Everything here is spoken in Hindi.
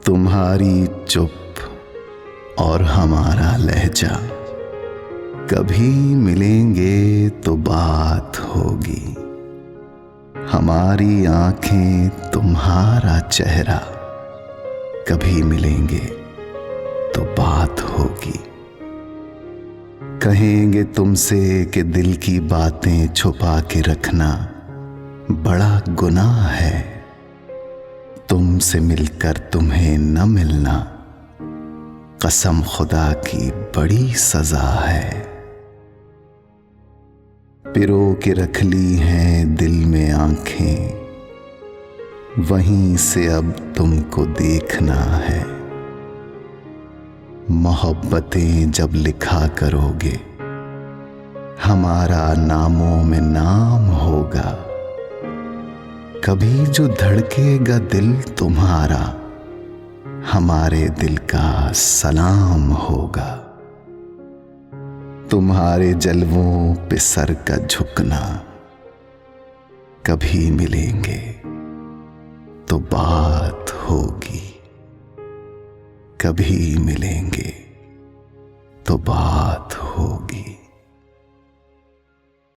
तुम्हारी चुप और हमारा लहजा, कभी मिलेंगे तो बात होगी। हमारी आंखें तुम्हारा चेहरा, कभी मिलेंगे तो बात होगी। कहेंगे तुमसे कि दिल की बातें छुपा के रखना बड़ा गुनाह है। तुमसे मिलकर तुम्हें न मिलना कसम खुदा की बड़ी सजा है। पिरो के रख ली हैं दिल में आंखें, वहीं से अब तुमको देखना है। मोहब्बतें जब लिखा करोगे, हमारा नामों में नाम होगा। कभी जो धड़केगा दिल तुम्हारा, हमारे दिल का सलाम होगा। तुम्हारे जलवों पे सर का झुकना, कभी मिलेंगे तो बात होगी। कभी मिलेंगे तो बात